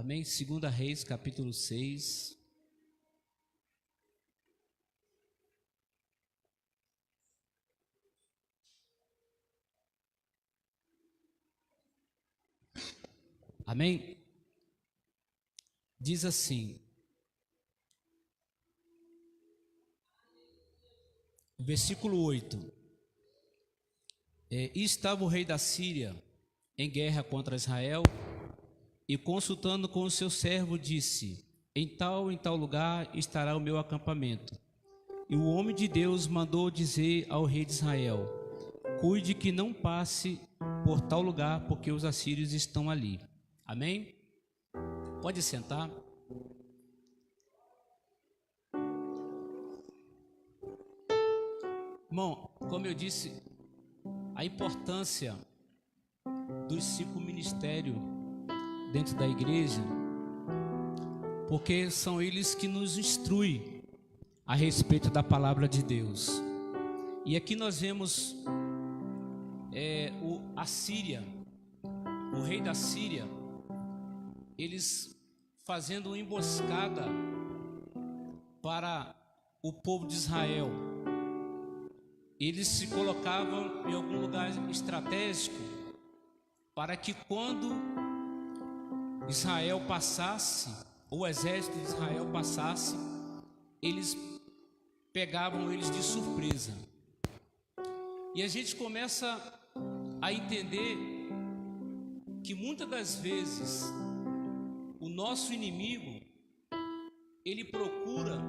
Amém? 2 Reis, capítulo 6. Amém? Diz assim, versículo 8. E estava o rei da Síria em guerra contra Israel, e consultando com o seu servo disse: em tal lugar estará o meu acampamento. E o homem de Deus mandou dizer ao rei de Israel: cuide que não passe por tal lugar, porque os assírios estão ali. Amém? Pode sentar. Irmão, como eu disse, a importância dos 5 ministérios dentro da igreja, porque são eles que nos instruem a respeito da palavra de Deus. E aqui nós vemos a Síria, o rei da Síria, eles fazendo uma emboscada para o povo de Israel. Eles se colocavam em algum lugar estratégico para que quando Israel passasse, o exército de Israel passasse, eles pegavam eles de surpresa. E a gente começa a entender que muitas das vezes o nosso inimigo, ele procura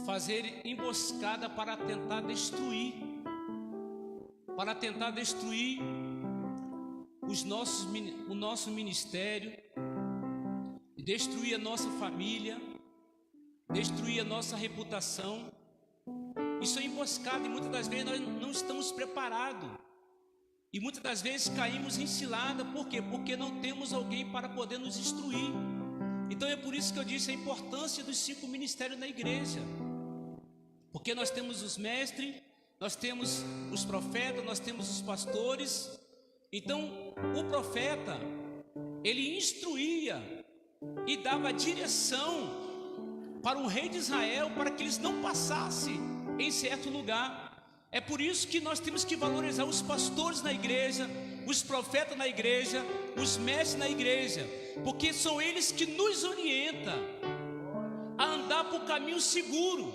fazer emboscada para tentar destruir o nosso ministério, destruir a nossa família, destruir a nossa reputação. Isso é emboscada e muitas das vezes nós não estamos preparados. E muitas das vezes caímos em cilada. Por quê? Porque não temos alguém para poder nos instruir. Então é por isso que eu disse a importância dos 5 ministérios na igreja. Porque nós temos os mestres, nós temos os profetas, nós temos os pastores. Então o profeta, ele instruía e dava direção para o rei de Israel, para que eles não passassem em certo lugar. É por isso que nós temos que valorizar os pastores na igreja, os profetas na igreja, os mestres na igreja, porque são eles que nos orientam a andar por caminho seguro,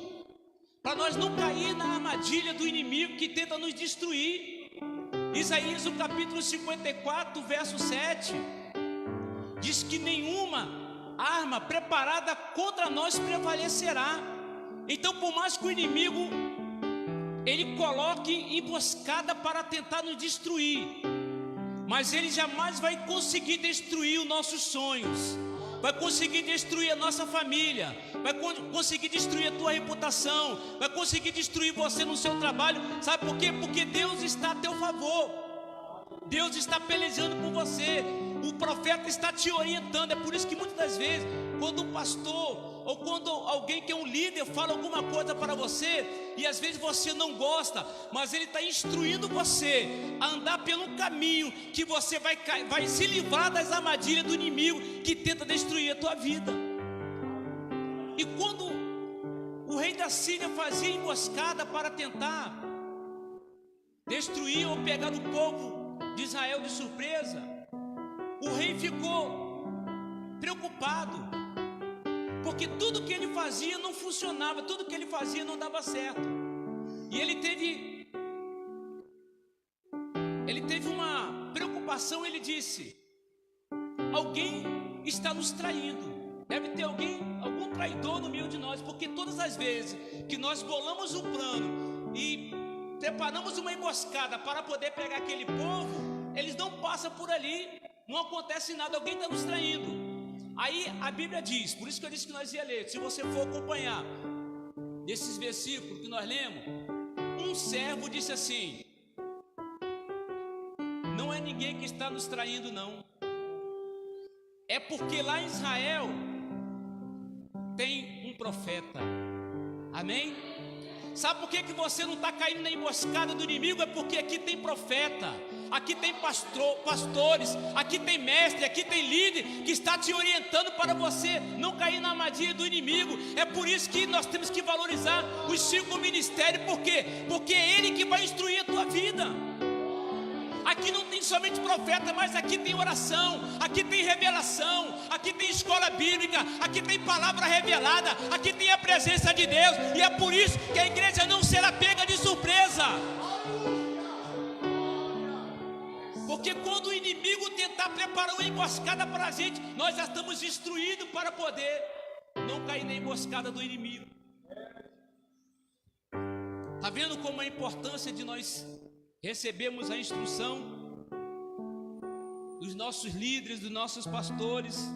para nós não cair na armadilha do inimigo que tenta nos destruir. Isaías, o capítulo 54, verso 7, diz que nenhuma arma preparada contra nós prevalecerá. Então, por mais que o inimigo ele coloque emboscada para tentar nos destruir, mas ele jamais vai conseguir destruir os nossos sonhos, vai conseguir destruir a nossa família, vai conseguir destruir a tua reputação, vai conseguir destruir você no seu trabalho. Sabe por quê? Porque Deus está a teu favor, Deus está pelejando por você, o profeta está te orientando. É por isso que muitas das vezes, quando um pastor ou quando alguém que é um líder fala alguma coisa para você, e às vezes você não gosta, mas ele está instruindo você a andar pelo caminho que você vai se livrar das armadilhas do inimigo que tenta destruir a tua vida. E quando o rei da Síria fazia emboscada para tentar destruir ou pegar o povo de Israel de surpresa, o rei ficou preocupado, porque tudo que ele fazia não funcionava, tudo que ele fazia não dava certo. E ele teve uma preocupação. Ele disse: alguém está nos traindo, deve ter algum traidor no meio de nós, porque todas as vezes que nós bolamos um plano e preparamos uma emboscada para poder pegar aquele povo, eles não passam por ali, não acontece nada, alguém está nos traindo. Aí a Bíblia diz, por isso que eu disse que nós ia ler, se você for acompanhar nesses versículos que nós lemos, um servo disse assim: não é ninguém que está nos traindo, não, é porque lá em Israel tem um profeta. Amém? Sabe por que você não está caindo na emboscada do inimigo? É porque aqui tem profeta. aqui tem pastores, aqui tem mestre, aqui tem líder que está te orientando para você não cair na armadilha do inimigo. É por isso que nós temos que valorizar os 5 ministérios. Por quê? Porque é Ele que vai instruir a tua vida. Aqui não tem somente profeta, mas aqui tem oração, aqui tem revelação, aqui tem escola bíblica, aqui tem palavra revelada, aqui tem a presença de Deus. E é por isso que a igreja não será pega de surpresa. Porque quando o inimigo tentar preparar uma emboscada para a gente, nós já estamos instruídos para poder não cair na emboscada do inimigo. Está vendo como a importância de nós recebemos a instrução dos nossos líderes, dos nossos pastores?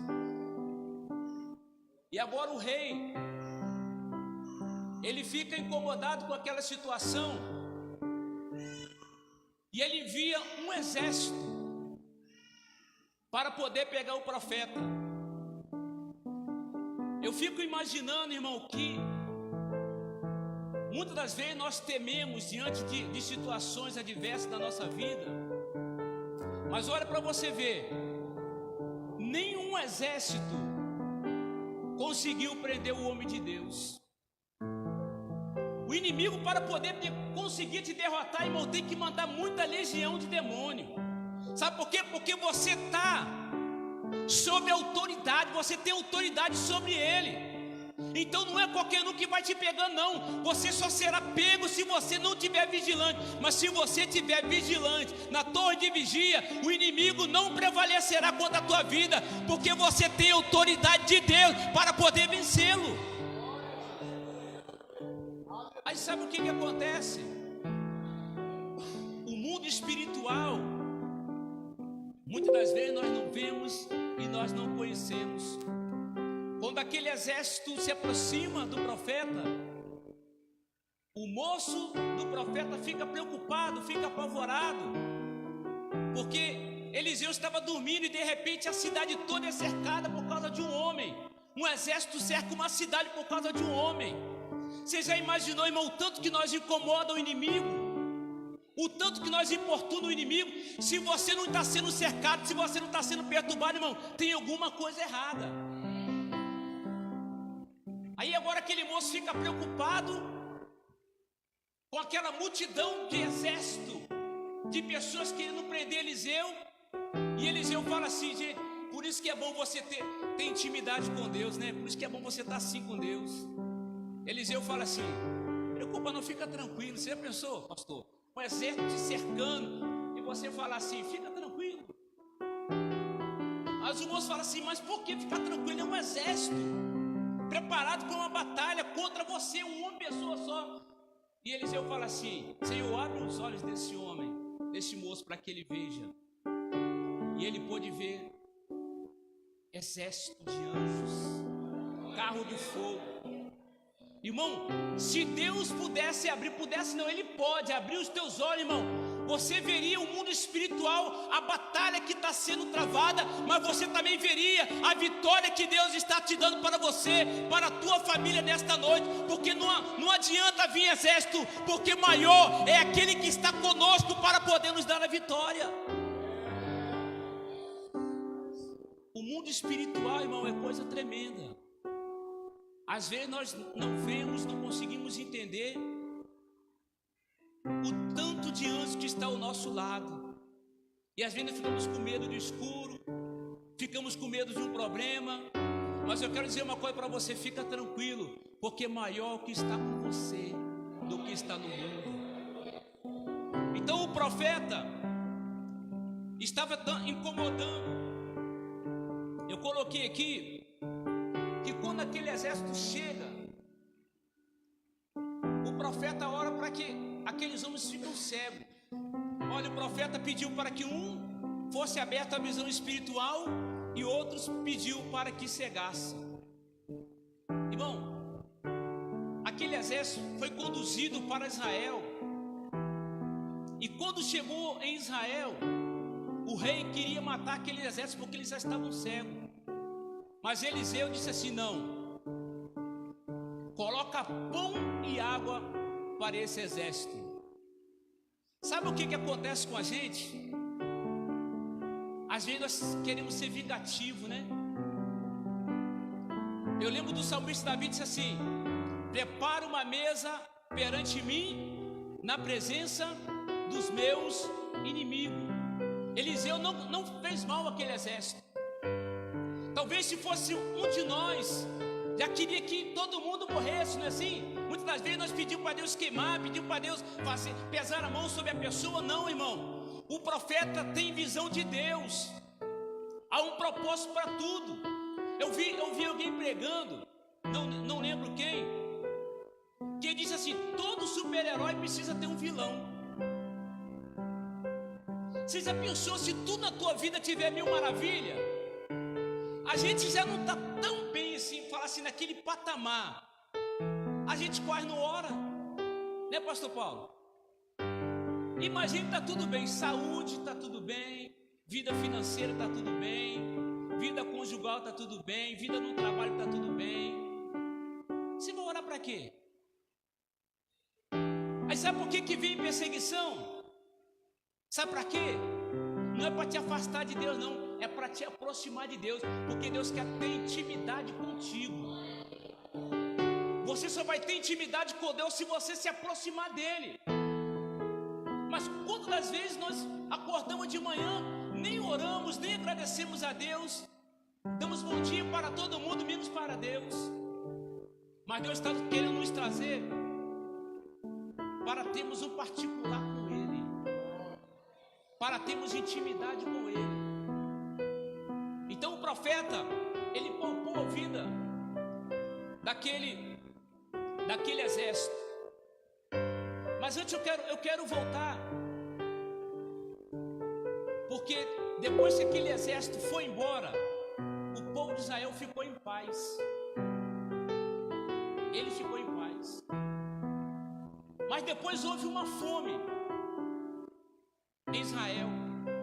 E agora o rei, ele fica incomodado com aquela situação, e ele envia um exército para poder pegar o profeta. Eu fico imaginando, irmão, que muitas das vezes nós tememos diante de situações adversas da nossa vida. Mas olha para você ver, nenhum exército conseguiu prender o homem de Deus. O inimigo, para poder conseguir te derrotar, irmão, tem que mandar muita legião de demônio. Sabe por quê? Porque você está sob autoridade, você tem autoridade sobre ele. Então não é qualquer um que vai te pegar, não. Você só será pego se você não estiver vigilante. Mas se você estiver vigilante na torre de vigia, o inimigo não prevalecerá contra a tua vida, porque você tem autoridade de Deus para poder vencê-lo. Aí sabe o que acontece? O mundo espiritual, muitas das vezes nós não vemos e nós não conhecemos. Quando aquele exército se aproxima do profeta, o moço do profeta fica preocupado, fica apavorado, porque Eliseu estava dormindo e de repente a cidade toda é cercada por causa de um homem. Um exército cerca uma cidade por causa de um homem. Você já imaginou, irmão, o tanto que nós incomoda o inimigo? O tanto que nós importuna o inimigo? Se você não está sendo cercado, se você não está sendo perturbado, irmão, tem alguma coisa errada. Aí agora aquele moço fica preocupado com aquela multidão de exército, de pessoas querendo prender Eliseu. E Eliseu fala assim, gente, por isso que é bom você ter intimidade com Deus, né? Por isso que é bom você estar assim com Deus. Eliseu fala assim, preocupa não, fica tranquilo. Você já pensou, pastor, um exército te cercando e você fala assim, fica tranquilo. Mas o moço fala assim, mas por que ficar tranquilo? É um exército preparado para uma batalha contra você, uma pessoa só. E Eliseu fala assim, Senhor, abre os olhos desse homem, desse moço, para que ele veja. E ele pôde ver exército de anjos, carro de fogo. Irmão, se Deus pudesse não, Ele pode abrir os teus olhos, irmão. Você veria o mundo espiritual, a batalha que está sendo travada, mas você também veria a vitória que Deus está te dando para você, para a tua família nesta noite. Porque não adianta vir exército, porque maior é aquele que está conosco para poder nos dar a vitória. O mundo espiritual, irmão, é coisa tremenda. Às vezes nós não vemos, não conseguimos entender o tanto de anjos que está ao nosso lado. E às vezes nós ficamos com medo do escuro, ficamos com medo de um problema. Mas eu quero dizer uma coisa para você, fica tranquilo, porque maior o que está com você do que está no mundo. Então o profeta estava incomodando. Eu coloquei aqui que quando aquele exército chega, o profeta ora para que aqueles homens ficam cegos. Olha, o profeta pediu para que um fosse aberto à visão espiritual e outros pediu para que cegasse. Irmão, aquele exército foi conduzido para Israel. E quando chegou em Israel, o rei queria matar aquele exército porque eles já estavam cegos. Mas Eliseu disse assim, não, coloca pão e água para esse exército. Sabe o que acontece com a gente? Às vezes nós queremos ser vingativos, né? Eu lembro do salmista Davi, disse assim: prepara uma mesa perante mim, na presença dos meus inimigos. Eliseu não fez mal àquele exército. Talvez se fosse um de nós, já queria que todo mundo morresse, não é assim? Muitas das vezes nós pedimos para Deus queimar, pedimos para Deus pesar a mão sobre a pessoa. Não, irmão, o profeta tem visão de Deus. Há um propósito para tudo. Eu vi alguém pregando, não lembro quem, que disse assim: todo super-herói precisa ter um vilão. Você já pensou se tudo na tua vida tiver mil maravilha? A gente já não está tão bem assim, falar assim, naquele patamar. A gente quase não ora, né, pastor Paulo? Imagina que está tudo bem, saúde está tudo bem, vida financeira está tudo bem, vida conjugal está tudo bem, vida no trabalho está tudo bem. Você vai orar para quê? Aí sabe por que vem perseguição? Sabe para quê? Não é para te afastar de Deus, não. É para te aproximar de Deus. Porque Deus quer ter intimidade contigo. Você só vai ter intimidade com Deus se você se aproximar dEle. Mas quantas das vezes nós acordamos de manhã, nem oramos, nem agradecemos a Deus, damos bom dia para todo mundo, menos para Deus. Mas Deus está querendo nos trazer para termos um particular com Ele, para termos intimidade com Ele. Então o profeta, ele poupou a vida daquele exército. Mas antes eu quero voltar, porque depois que aquele exército foi embora, o povo de Israel ficou em paz. Ele ficou em paz. Mas depois houve uma fome em Israel,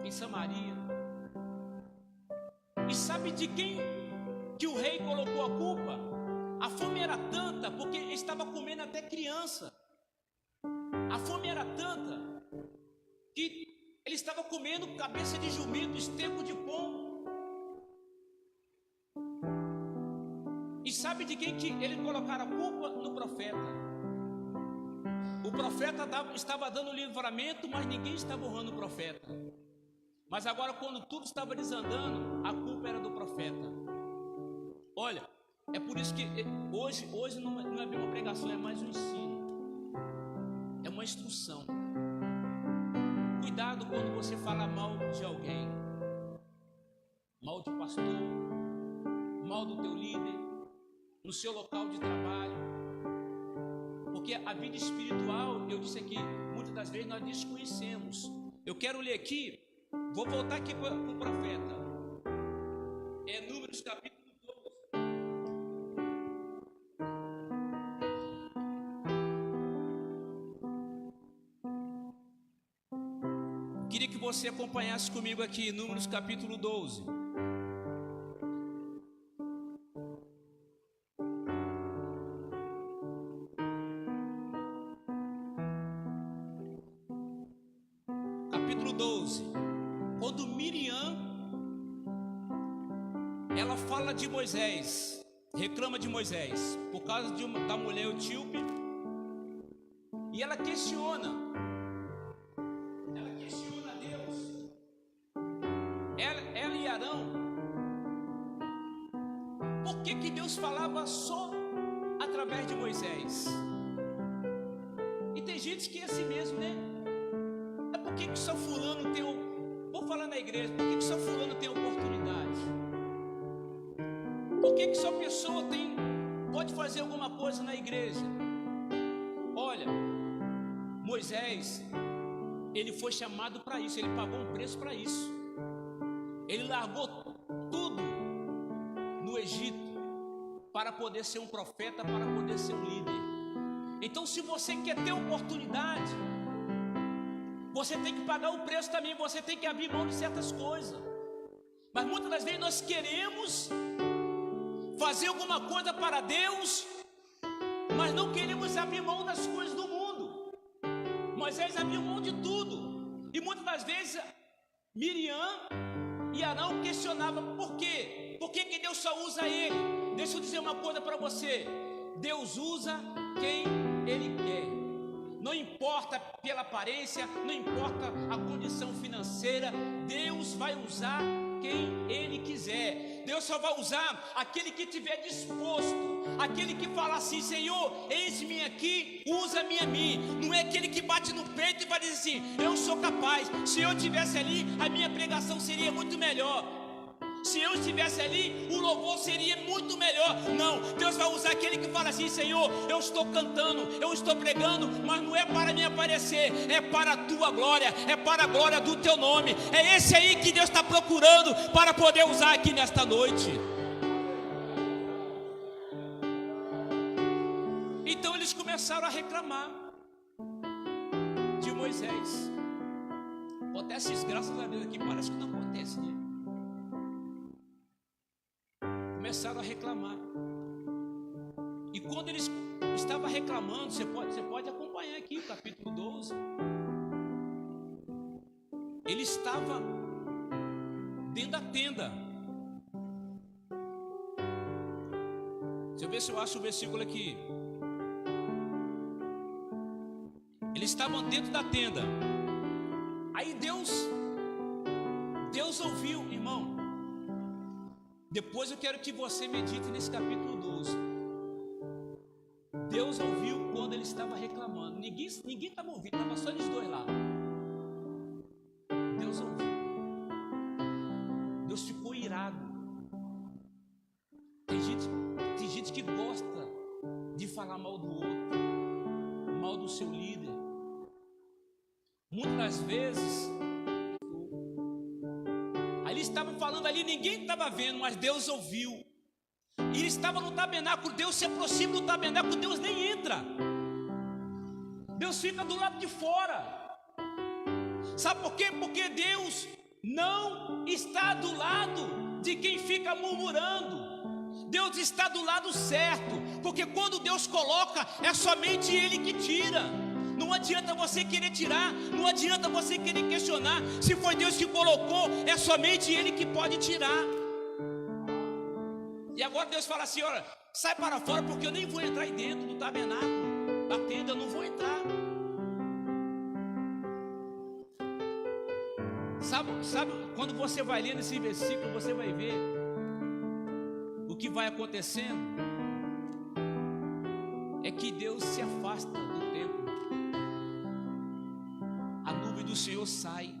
em Samaria. E sabe de quem que o rei colocou a culpa? A fome era tanta, porque ele estava comendo até criança. A fome era tanta que ele estava comendo cabeça de jumento, esterco de pombo. E sabe de quem que ele colocaram a culpa? No profeta. O profeta estava dando livramento, mas ninguém estava honrando o profeta. Mas agora, quando tudo estava desandando, a culpa era do profeta. Olha, é por isso que hoje não é bem uma pregação, é mais um ensino. É uma instrução. Cuidado quando você fala mal de alguém, mal de pastor, mal do teu líder, no seu local de trabalho. Porque a vida espiritual, eu disse aqui, muitas das vezes nós desconhecemos. Eu quero ler aqui, vou voltar aqui para o profeta. É Números capítulo 12. Queria que você acompanhasse comigo aqui, Números capítulo 12. Capítulo 12. Quando Miriam, ela fala de Moisés, reclama de Moisés, por causa da mulher etíope, e ela questiona Deus, ela e Arão, por que Deus falava só através de Moisés? E tem gente que é assim mesmo, né? Por que só fulano tem vou falar na igreja, por que só fulano tem oportunidade? Por que só pessoa pode fazer alguma coisa na igreja? Olha, Moisés, ele foi chamado para isso, ele pagou um preço para isso. Ele largou tudo no Egito para poder ser um profeta, para poder ser um líder. Então, se você quer ter oportunidade, você tem que pagar o preço também, você tem que abrir mão de certas coisas. Mas muitas das vezes nós queremos fazer alguma coisa para Deus, mas não queremos abrir mão das coisas do mundo. Moisés abriu mão de tudo. E muitas das vezes Miriam E Arão questionava por quê? Por que Deus só usa ele? Deixa eu dizer uma coisa para você: Deus usa quem Ele quer. Não importa pela aparência, não importa a condição financeira, Deus vai usar quem Ele quiser. Deus só vai usar aquele que estiver disposto, aquele que fala assim: Senhor, eis-me aqui, usa-me a mim. Não é aquele que bate no peito e vai dizer assim: eu sou capaz. Se eu estivesse ali, a minha pregação seria muito melhor. Se eu estivesse ali, o louvor seria muito melhor. Não, Deus vai usar aquele que fala assim: Senhor, eu estou cantando, eu estou pregando, mas não é para me aparecer, é para a tua glória, é para a glória do teu nome. É esse aí que Deus está procurando para poder usar aqui nesta noite. Então eles começaram a reclamar de Moisés. Acontece isso, graças a Deus, aqui parece que não acontece, né? Começaram a reclamar. E quando eles estavam reclamando, você pode acompanhar aqui o capítulo 12. Ele estava dentro da tenda. Deixa eu ver se eu acho o versículo aqui. Eles estavam dentro da tenda. Aí Deus ouviu, irmão. Depois eu quero que você medite nesse capítulo 12. Deus ouviu quando ele estava reclamando. Ninguém estava ouvindo, estava só eles dois lá. Deus ouviu. Deus ficou irado. Tem gente que gosta de falar mal do outro, mal do seu líder. Muitas das vezes eles estavam falando ali, ninguém estava vendo, mas Deus ouviu. E ele estava no tabernáculo. Deus se aproxima do tabernáculo, Deus nem entra. Deus fica do lado de fora. Sabe por quê? Porque Deus não está do lado de quem fica murmurando. Deus está do lado certo, porque quando Deus coloca, é somente Ele que tira. Não adianta você querer tirar, não adianta você querer questionar. Se foi Deus que colocou, é somente Ele que pode tirar. E agora Deus fala assim: olha, sai para fora, porque eu nem vou entrar aí dentro do tabernáculo, da tenda, eu não vou entrar. Sabe, quando você vai lendo esse versículo, você vai ver o que vai acontecendo. É que Deus se afasta do templo. A nuvem do Senhor sai.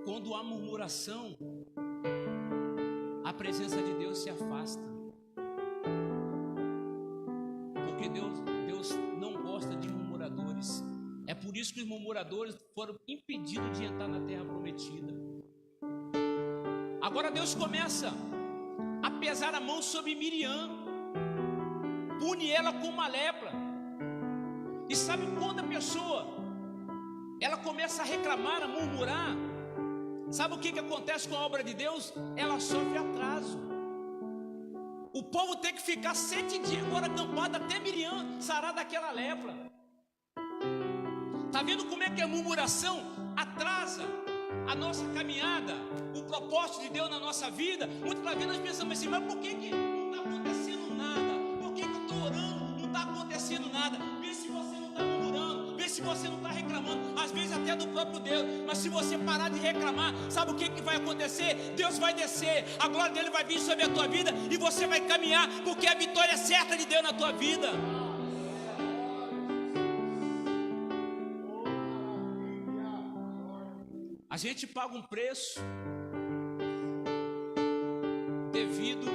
Quando há murmuração, a presença de Deus se afasta. Porque Deus não gosta de murmuradores. É por isso que os murmuradores foram impedidos de entrar na terra prometida. Agora Deus começa a pesar a mão sobre Miriam, pune ela com uma lepra. E sabe quando a pessoa ela começa a reclamar, a murmurar, sabe o que acontece com a obra de Deus? Ela sofre atraso. O povo tem que ficar 7 dias agora acampado até Miriam sarar daquela lepra. Está vendo como é que a murmuração atrasa a nossa caminhada, o propósito de Deus na nossa vida? Muitas vezes nós pensamos assim: mas por que não está acontecendo nada? Por que eu estou orando, não está acontecendo nada? Vê se você não está murmurando, vê se você não está reclamando, às vezes até do próprio Deus. Mas se você parar de reclamar, sabe o que vai acontecer? Deus vai descer, a glória dele vai vir sobre a tua vida e você vai caminhar, porque a vitória é certa de Deus na tua vida. A gente paga um preço devido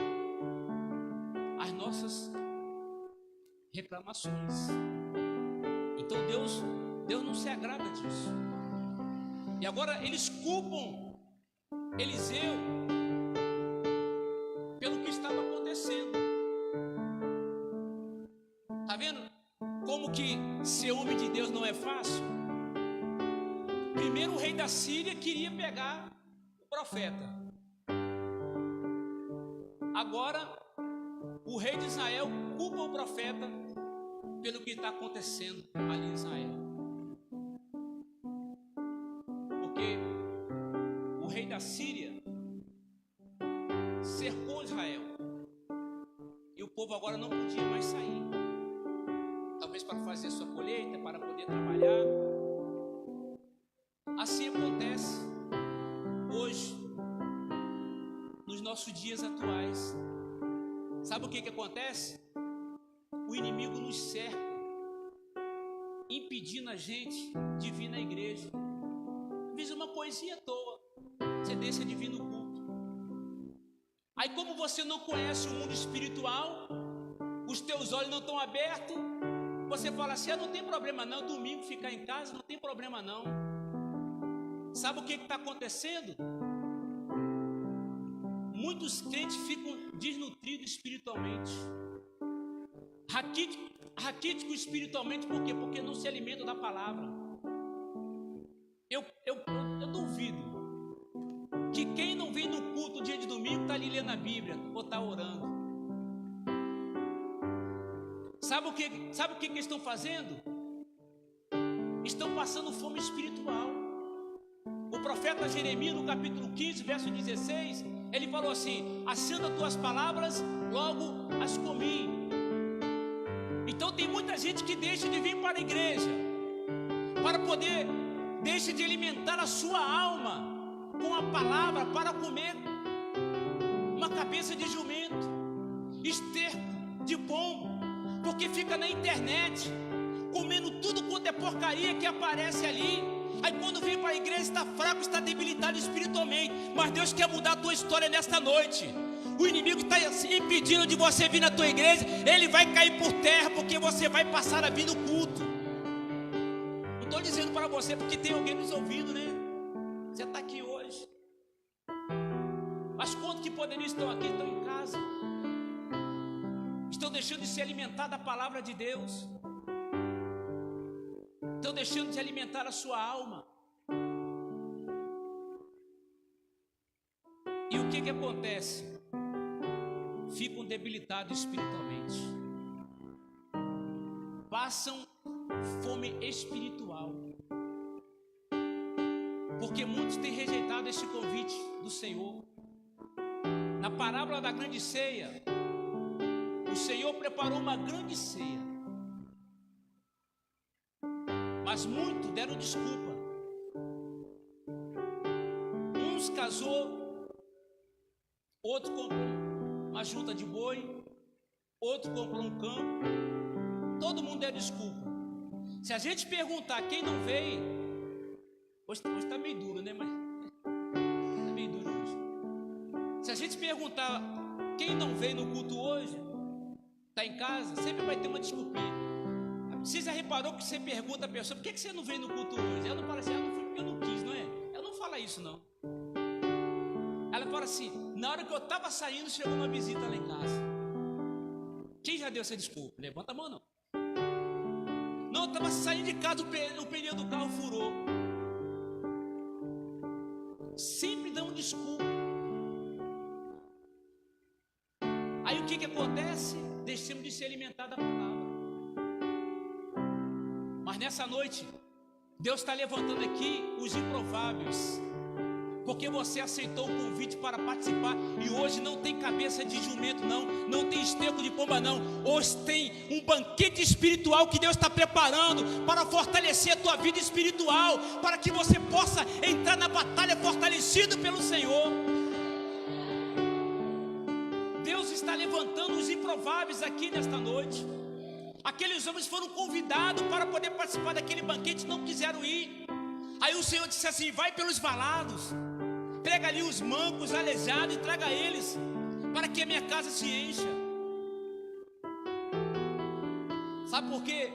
às nossas reclamações. Então Deus não se agrada disso. E agora eles culpam Eliseu pelo que estava acontecendo. Está vendo como que ser homem de Deus não é fácil? Primeiro o rei da Síria queria pegar o profeta. Agora o rei de Israel culpa o profeta pelo que está acontecendo ali em Israel. Porque Israel. E o povo agora não podia mais sair. Talvez para fazer sua colheita, para poder trabalhar. Assim acontece hoje, nos nossos dias atuais. Sabe o que acontece? O inimigo nos cerca, impedindo a gente de vir na igreja. Às vezes uma coisinha à toa, você deixa de vir no culto. Aí, como você não conhece o mundo espiritual, os teus olhos não estão abertos, você fala assim: não tem problema não, domingo ficar em casa não tem problema não. Sabe o que está acontecendo? Muitos crentes ficam desnutridos espiritualmente, raquíticos espiritualmente. Por quê? Porque não se alimentam da palavra. Eu duvido que quem não vem no culto dia de domingo está ali lendo a Bíblia ou está orando. Sabe o que eles estão fazendo? Estão passando fome espiritual. O profeta Jeremias, no capítulo 15, verso 16, ele falou assim: acenda tuas palavras, logo as comi. Então tem muita gente que deixa de vir para a igreja, para poder, deixa de alimentar a sua alma com a palavra, para comer uma cabeça de jumento, esterco de pombo, porque fica na internet, comendo tudo quanto é porcaria que aparece ali. Aí quando vem para a igreja está fraco, está debilitado espiritualmente. Mas Deus quer mudar a tua história nesta noite. O inimigo está impedindo de você vir na tua igreja, ele vai cair por terra, porque você vai passar a vir no culto. Não estou dizendo para você porque tem alguém nos ouvindo, né? Você está aqui hoje. Mas quantos que poderiam estar aqui, estão em casa, estão deixando de se alimentar da palavra de Deus, estão deixando de alimentar a sua alma. E o que acontece? Ficam debilitados espiritualmente, passam fome espiritual, porque muitos têm rejeitado esse convite do Senhor. Na parábola da grande ceia, o Senhor preparou uma grande ceia, mas muitos deram desculpa. Uns casou, outro comprou uma junta de boi, outro comprou um campo. Todo mundo deu desculpa. Se a gente perguntar quem não veio, hoje está meio duro, né? Mas está meio duro hoje. Se a gente perguntar quem não veio no culto hoje, está em casa, sempre vai ter uma desculpinha. Você já reparou que você pergunta a pessoa: por que você não veio no culto hoje? Ela não fala assim: não fui porque eu não quis, não é? Ela não fala isso, não. Ela fala assim: na hora que eu estava saindo, chegou uma visita lá em casa. Quem já deu essa desculpa? Levanta a mão, não. Não, eu estava saindo de casa, o pneu do carro furou. Sempre dão desculpa. Aí o que acontece? Deixamos de se alimentar da palavra. Mas nessa noite, Deus está levantando aqui os improváveis, porque você aceitou o convite para participar. E hoje não tem cabeça de jumento, não tem esterco de pomba, não. Hoje tem um banquete espiritual que Deus está preparando para fortalecer a tua vida espiritual, para que você possa entrar na batalha fortalecido pelo Senhor. Deus está levantando os improváveis aqui nesta noite. Aqueles homens foram convidados para poder participar daquele banquete, não quiseram ir. Aí o Senhor disse assim: vai pelos valados, pega ali os mancos, aleijados e traga eles, para que a minha casa se encha. Sabe por quê?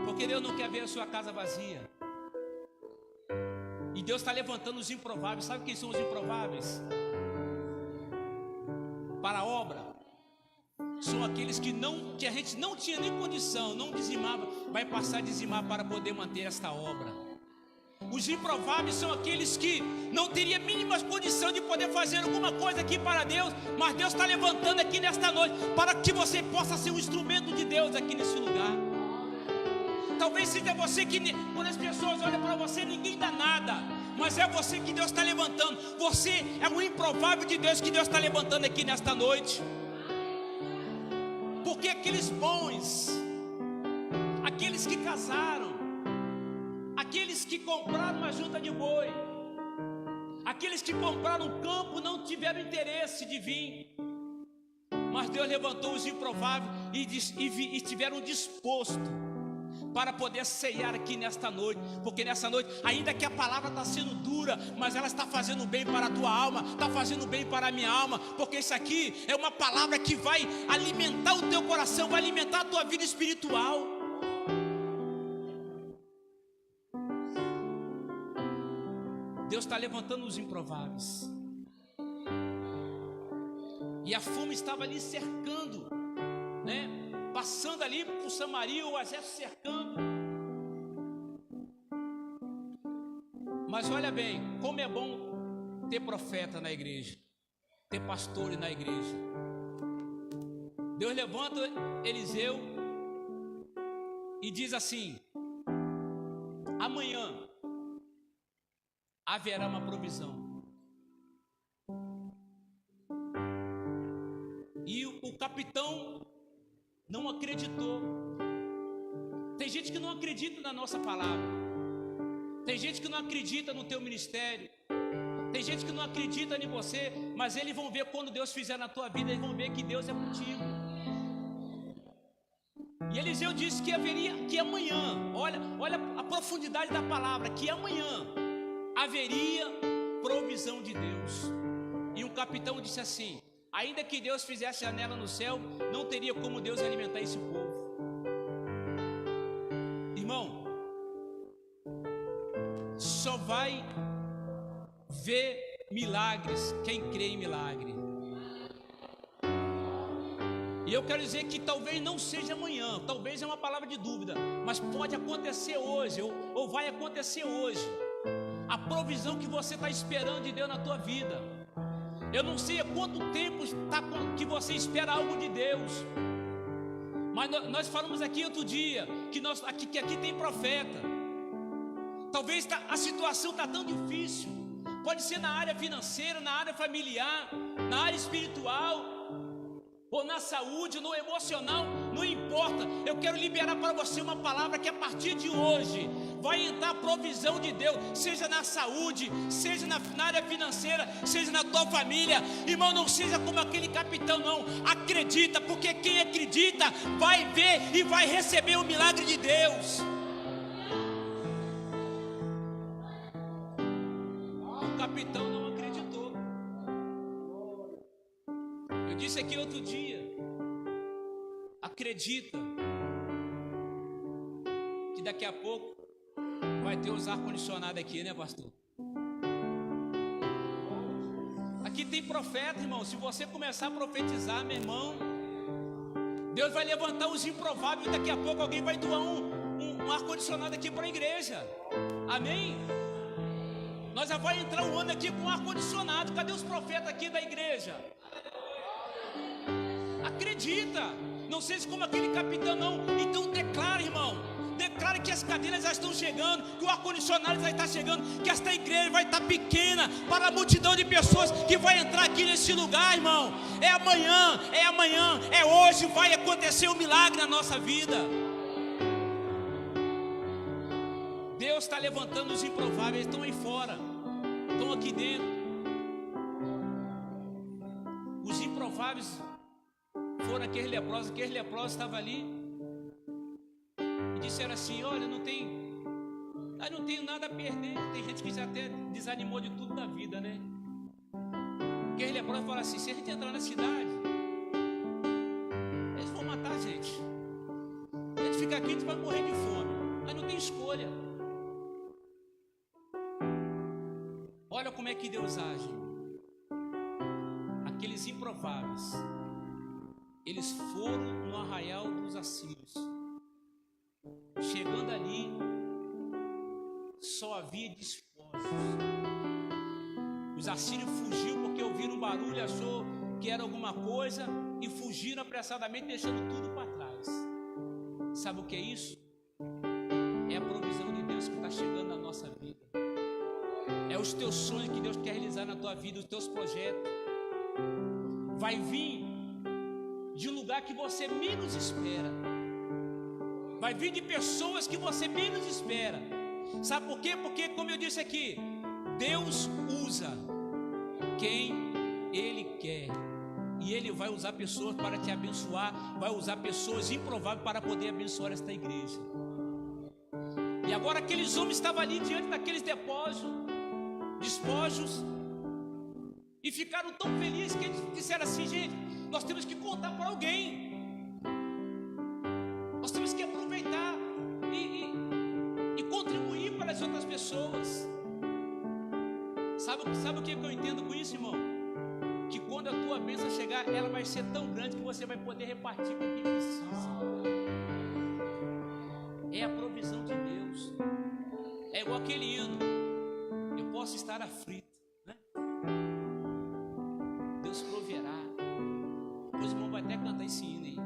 Porque Deus não quer ver a sua casa vazia. E Deus está levantando os improváveis. Sabe quem são os improváveis? Para a obra. São aqueles que a gente não tinha nem condição, não dizimava, vai passar a dizimar para poder manter esta obra. Os improváveis são aqueles que não teria a mínima condição de poder fazer alguma coisa aqui para Deus, mas Deus está levantando aqui nesta noite para que você possa ser um instrumento de Deus aqui nesse lugar. Talvez seja você que, quando as pessoas olham para você, ninguém dá nada, mas é você que Deus está levantando. Você é o improvável de Deus que Deus está levantando aqui nesta noite. Porque aqueles bons, aqueles que casaram, aqueles que compraram uma junta de boi, aqueles que compraram um campo não tiveram interesse de vir, mas Deus levantou os improváveis e estiveram dispostos para poder ceiar aqui nesta noite. Porque nessa noite, ainda que a palavra está sendo dura, mas ela está fazendo bem para a tua alma, está fazendo bem para a minha alma. Porque isso aqui é uma palavra que vai alimentar o teu coração, vai alimentar a tua vida espiritual. Deus está levantando os improváveis. E a fome estava ali cercando, né? Passando ali por Samaria, o exército cercando. Mas olha bem, como é bom ter profeta na igreja, ter pastores na igreja. Deus levanta Eliseu e diz assim: amanhã haverá uma provisão. E o capitão não acreditou. Tem gente que não acredita na nossa palavra. Tem gente que não acredita no teu ministério. Tem gente que não acredita em você. Mas eles vão ver quando Deus fizer na tua vida. Eles vão ver que Deus é contigo. E Eliseu disse que amanhã, olha a profundidade da palavra, que amanhã haveria provisão de Deus. E um capitão disse assim: ainda que Deus fizesse janela no céu, não teria como Deus alimentar esse povo. Irmão, só vai ver milagres quem crê em milagre. E eu quero dizer que talvez não seja amanhã, talvez é uma palavra de dúvida, mas pode acontecer hoje, ou vai acontecer hoje. A provisão que você está esperando de Deus na tua vida. Eu não sei há quanto tempo que você espera algo de Deus. Mas nós falamos aqui outro dia que aqui tem profeta. Talvez a situação está tão difícil. Pode ser na área financeira, na área familiar, na área espiritual, ou na saúde, no emocional, não importa. Eu quero liberar para você uma palavra que a partir de hoje vai entrar a provisão de Deus, seja na saúde, seja na área financeira, seja na tua família. Irmão, não seja como aquele capitão, não. Acredita, porque quem acredita vai ver e vai receber o milagre de Deus. O capitão não acreditou. Eu disse aqui outro dia: acredita que daqui a pouco vai ter os ar-condicionado aqui, né, pastor? Aqui tem profeta, irmão. Se você começar a profetizar, meu irmão, Deus vai levantar os improváveis. Daqui a pouco alguém vai doar um ar-condicionado aqui para a igreja. Amém? Nós já vai entrar um ano aqui com ar-condicionado. Cadê os profetas aqui da igreja? Acredita. Não seja como aquele capitão, não. Então declara, irmão. Declara que as cadeiras já estão chegando, que o ar-condicionado já está chegando, que esta igreja vai estar pequena para a multidão de pessoas que vai entrar aqui nesse lugar, irmão. É amanhã, é hoje, vai acontecer um milagre na nossa vida. Deus está levantando os improváveis, estão aí fora, estão aqui dentro. Os improváveis foram aqueles leprosos estavam ali. E disseram assim: olha, não tenho nada a perder. Tem gente que já até desanimou de tudo da vida, né? Aqueles leprosos falaram assim: se a gente entrar na cidade, eles vão matar a gente. A gente fica aqui, a gente vai morrer de fome. Mas não tem escolha. Olha como é que Deus age. Aqueles improváveis, eles foram no arraial dos assírios. Chegando ali, só havia despojos. Os assírios fugiram porque ouviram um barulho, achou que era alguma coisa e fugiram apressadamente, deixando tudo para trás. Sabe o que é isso? É a provisão de Deus que está chegando na nossa vida. É É os teus sonhos que Deus quer realizar na tua vida, os teus projetos. Vai vir de um lugar que você menos espera. Vai vir de pessoas que você menos espera. Sabe por quê? Porque, como eu disse aqui, Deus usa quem Ele quer. E Ele vai usar pessoas para te abençoar. Vai usar pessoas improváveis para poder abençoar esta igreja. E agora aqueles homens estavam ali diante daqueles despojos, e ficaram tão felizes que eles disseram assim: gente, nós temos que contar para alguém. Nós temos que aproveitar e contribuir para as outras pessoas. Sabe o que eu entendo com isso, irmão? Que quando a tua bênção chegar, ela vai ser tão grande que você vai poder repartir com quem precisa. É a provisão de Deus. É igual aquele hino: eu posso estar aflito, né? Deus proverá. Os irmãos vão até cantar esse hino aí.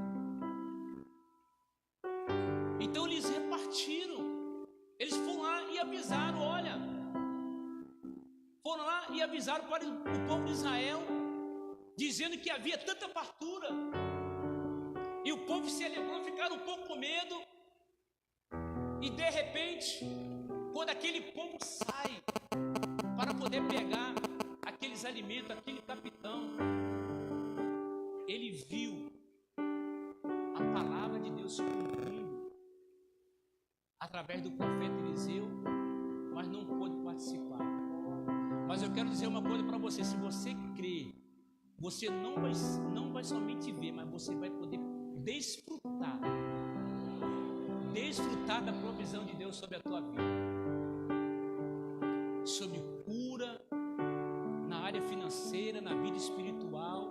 Então eles repartiram. Eles foram lá e avisaram, olha. Foram lá e avisaram para o povo de Israel, dizendo que havia tanta fartura. E o povo se alegrou, ficaram um pouco com medo. E de repente, quando aquele povo sai para poder pegar aqueles alimentos, aquele capitão, ele viu a palavra de Deus se cumprindo através do profeta Eliseu, mas não pôde participar. Mas eu quero dizer uma coisa para você: se você crer, você não vai somente ver, mas você vai poder desfrutar da provisão de Deus sobre a tua vida, sobre cura na área financeira, na vida espiritual.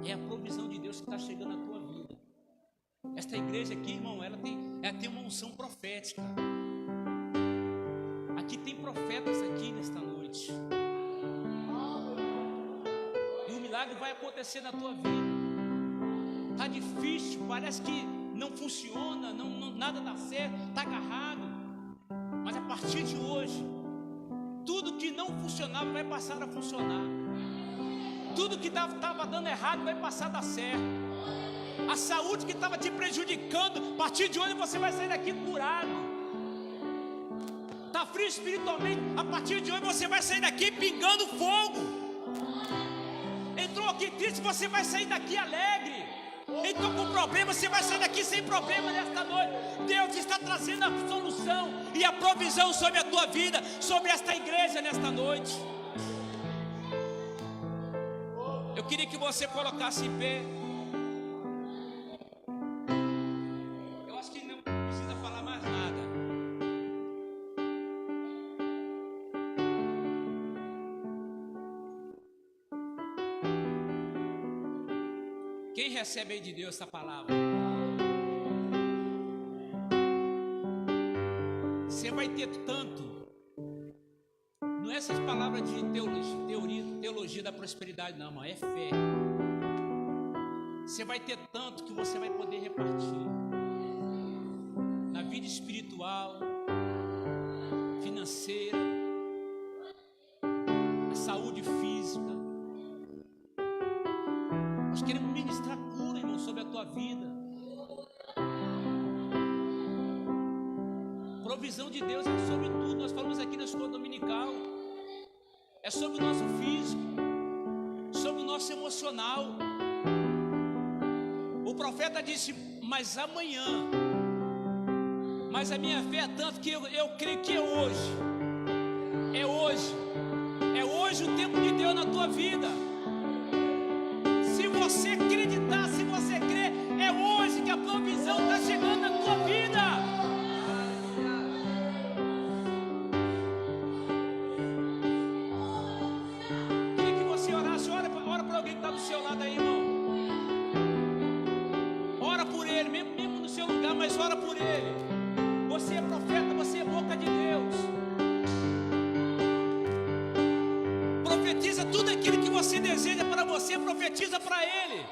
É a provisão de Deus que está chegando na tua vida. Esta igreja aqui, irmão, ela tem uma unção profética. Aqui tem profetas aqui nesta noite, e o milagre vai acontecer na tua vida. Está difícil, parece que não funciona, nada dá certo, está agarrado. Mas a partir de hoje, tudo que não funcionava vai passar a funcionar. Tudo que estava dando errado vai passar a dar certo. A saúde que estava te prejudicando, a partir de hoje você vai sair daqui curado. Está frio espiritualmente, a partir de hoje você vai sair daqui pingando fogo. Entrou aqui triste, você vai sair daqui alegre. Então com problema, você vai sair daqui sem problema nesta noite. Deus está trazendo a solução e a provisão sobre a tua vida, sobre esta igreja nesta noite. Eu queria que você colocasse em pé. Eu acho que não precisa falar mais nada. Quem recebe aí de Deus essa palavra? Você vai ter tanto. Não é essas palavras de teologia da prosperidade, não, mas é fé. Você vai ter tanto que você vai poder repartir na vida espiritual, financeira, na saúde física. Nós queremos ministrar cura, irmão, sobre a tua vida. Provisão de Deus é sobre tudo. Nós falamos aqui na escola dominical. É sobre o nosso físico, sobre o nosso emocional. O profeta disse: mas amanhã. Mas a minha fé é tanto que eu creio que é hoje. É hoje. É hoje o tempo de Deus na tua vida. Se você acreditar, se você crer, é hoje que a provisão está chegando na tua vida. Queria que você orasse, ora para alguém que está do seu lado aí, irmão. Ora por ele, mesmo no seu lugar, mas ora por ele. Você é profeta, você é boca de Deus. Profetiza tudo aquilo que você deseja para você, profetiza para ele.